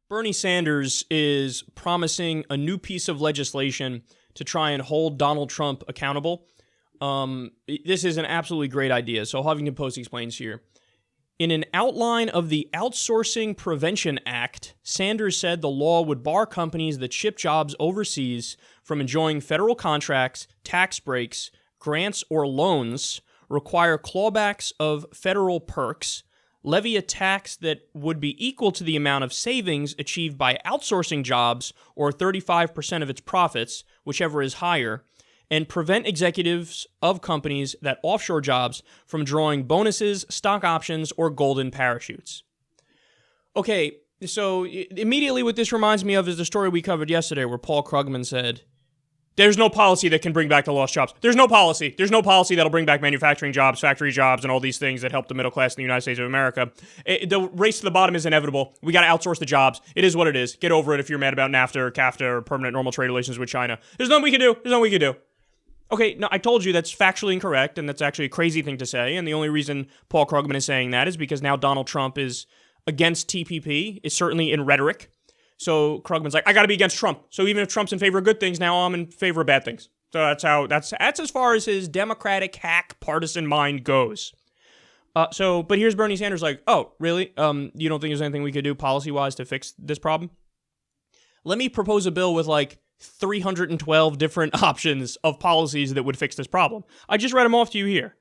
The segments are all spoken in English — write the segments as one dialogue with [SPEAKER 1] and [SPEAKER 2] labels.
[SPEAKER 1] Bernie Sanders is promising a new piece of legislation to try and hold Donald Trump accountable. This is an absolutely great idea. So Huffington Post explains here. In an outline of the Outsourcing Prevention Act, Sanders said the law would bar companies that ship jobs overseas from enjoying federal contracts, tax breaks, grants, or loans, require clawbacks of federal perks, levy a tax that would be equal to the amount of savings achieved by outsourcing jobs or 35% of its profits, whichever is higher, and prevent executives of companies that offshore jobs from drawing bonuses, stock options, or golden parachutes. Okay, so immediately what this reminds me of is the story we covered yesterday where Paul Krugman said, there's no policy that can bring back the lost jobs. There's no policy. There's no policy that'll bring back manufacturing jobs, factory jobs, and all these things that help the middle class in the United States of America. The race to the bottom is inevitable. We got to outsource the jobs. It is what it is. Get over it if you're mad about NAFTA or CAFTA or permanent normal trade relations with China. There's nothing we can do. There's nothing we can do. Okay, no, I told you that's factually incorrect, and that's actually a crazy thing to say, and the only reason Paul Krugman is saying that is because now Donald Trump is against TPP, is certainly in rhetoric. So Krugman's like, I got to be against Trump. So even if Trump's in favor of good things, now I'm in favor of bad things. So that's as far as his Democratic hack partisan mind goes. But here's Bernie Sanders like, oh, really? You don't think there's anything we could do policy-wise to fix this problem? Let me propose a bill with like 312 different options of policies that would fix this problem. I just read them off to you here.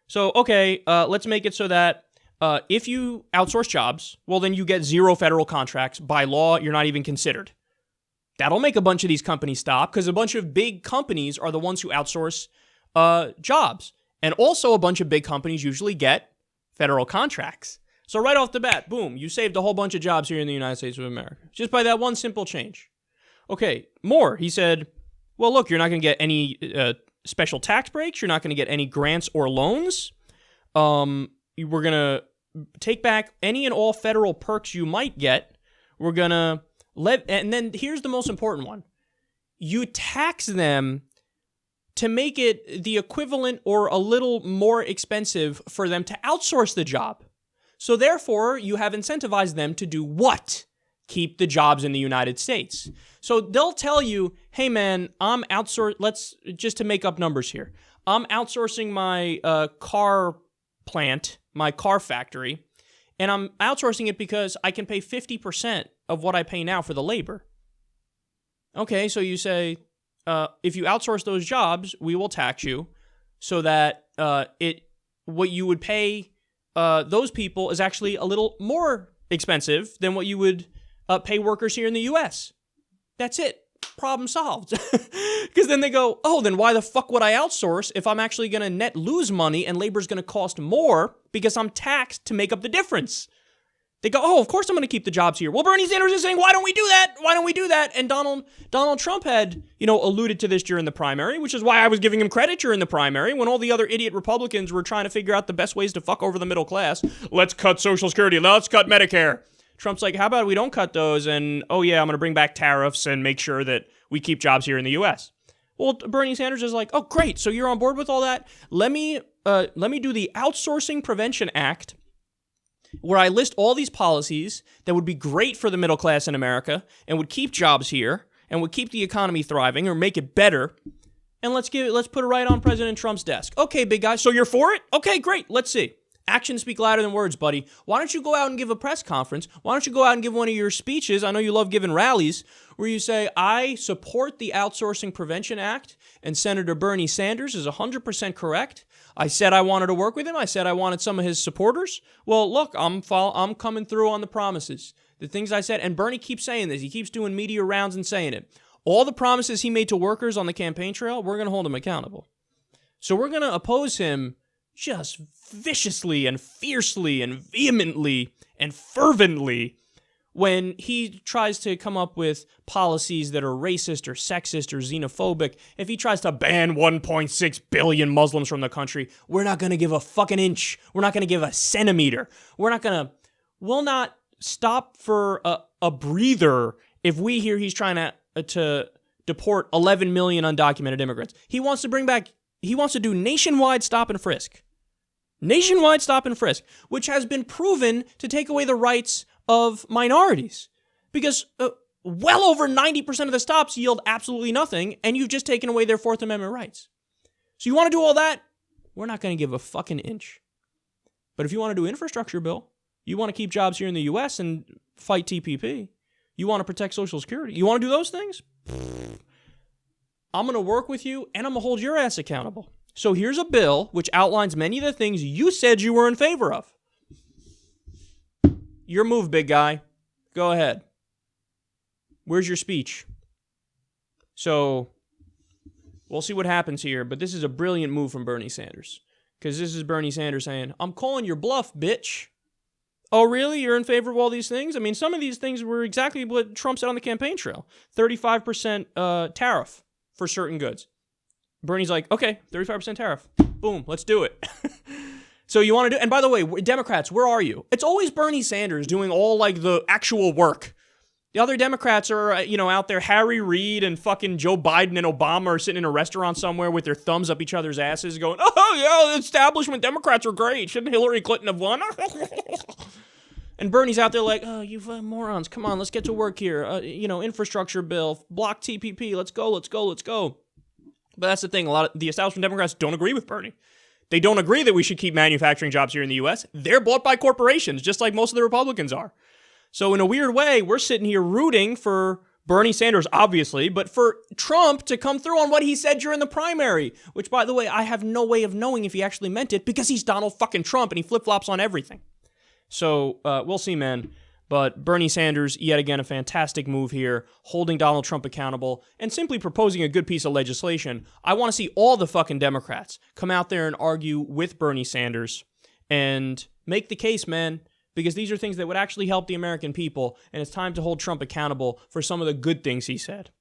[SPEAKER 1] So, okay, let's make it so that if you outsource jobs, well, then you get 0 federal contracts. By law, you're not even considered. That'll make a bunch of these companies stop because a bunch of big companies are the ones who outsource jobs. And also a bunch of big companies usually get federal contracts. So right off the bat, boom, you saved a whole bunch of jobs here in the United States of America. Just by that one simple change. Okay, more. He said, well, look, you're not going to get any special tax breaks. You're not going to get any grants or loans. We're going to take back any and all federal perks you might get. We're going to and then here's the most important one. You tax them to make it the equivalent or a little more expensive for them to outsource the job. So therefore, you have incentivized them to do what? Keep the jobs in the United States. So they'll tell you, hey man, I'm outsourcing, let's just to make up numbers here. I'm outsourcing my car plant, my car factory, and I'm outsourcing it because I can pay 50% of what I pay now for the labor. Okay, so you say, if you outsource those jobs, we will tax you so that what you would pay those people is actually a little more expensive than what you would pay workers here in the U.S. That's it. Problem solved. Because then they go, oh, then why the fuck would I outsource if I'm actually going to net lose money and labor's going to cost more because I'm taxed to make up the difference? They go, oh, of course I'm going to keep the jobs here. Well, Bernie Sanders is saying, why don't we do that? Why don't we do that? And Donald Trump had, alluded to this during the primary, which is why I was giving him credit during the primary when all the other idiot Republicans were trying to figure out the best ways to fuck over the middle class. Let's cut Social Security. Let's cut Medicare. Trump's like, how about we don't cut those? And, oh yeah, I'm going to bring back tariffs and make sure that we keep jobs here in the U.S. Well, Bernie Sanders is like, oh, great. So you're on board with all that? Let me do the Outsourcing Prevention Act, where I list all these policies that would be great for the middle class in America and would keep jobs here and would keep the economy thriving or make it better. And let's put it right on President Trump's desk. Okay, big guy. So you're for it? Okay, great. Let's see. Actions speak louder than words, buddy. Why don't you go out and give a press conference? Why don't you go out and give one of your speeches? I know you love giving rallies where you say, I support the Outsourcing Prevention Act, and Senator Bernie Sanders is 100% correct. I said I wanted to work with him. I said I wanted some of his supporters. Well, look, I'm coming through on the promises. The things I said, and Bernie keeps saying this. He keeps doing media rounds and saying it. All the promises he made to workers on the campaign trail, we're going to hold him accountable. So we're going to oppose him just viciously and fiercely and vehemently and fervently when he tries to come up with policies that are racist or sexist or xenophobic. If he tries to ban 1.6 billion Muslims from the country, we're not going to give a fucking inch. We're not going to give a centimeter. We'll not stop for a breather if we hear he's trying to deport 11 million undocumented immigrants. He wants to do nationwide stop and frisk. Nationwide stop and frisk, which has been proven to take away the rights of minorities. because well over 90% of the stops yield absolutely nothing, and you've just taken away their Fourth Amendment rights. So you want to do all that? We're not going to give a fucking inch. But if you want to do infrastructure bill, you want to keep jobs here in the U.S. and fight TPP, you want to protect Social Security, you want to do those things? I'm going to work with you, and I'm going to hold your ass accountable. So here's a bill which outlines many of the things you said you were in favor of. Your move, big guy. Go ahead. Where's your speech? So we'll see what happens here, but this is a brilliant move from Bernie Sanders. Because this is Bernie Sanders saying, I'm calling your bluff, bitch. Oh, really? You're in favor of all these things? I mean, some of these things were exactly what Trump said on the campaign trail. 35% tariff for certain goods. Bernie's like, okay, 35% tariff. Boom, let's do it. So you want to do, and by the way, Democrats, where are you? It's always Bernie Sanders doing all like the actual work. The other Democrats are, out there. Harry Reid and fucking Joe Biden and Obama are sitting in a restaurant somewhere with their thumbs up each other's asses going, oh, yeah, the establishment Democrats are great. Shouldn't Hillary Clinton have won? And Bernie's out there like, oh, you morons. Come on, let's get to work here. Infrastructure bill, block TPP. Let's go. But that's the thing. A lot of the establishment Democrats don't agree with Bernie. They don't agree that we should keep manufacturing jobs here in the U.S. They're bought by corporations, just like most of the Republicans are. So in a weird way, we're sitting here rooting for Bernie Sanders, obviously, but for Trump to come through on what he said during the primary, which, by the way, I have no way of knowing if he actually meant it because he's Donald fucking Trump and he flip-flops on everything. So we'll see, man. But Bernie Sanders, yet again, a fantastic move here, holding Donald Trump accountable and simply proposing a good piece of legislation. I want to see all the fucking Democrats come out there and argue with Bernie Sanders and make the case, man. Because these are things that would actually help the American people, and it's time to hold Trump accountable for some of the good things he said.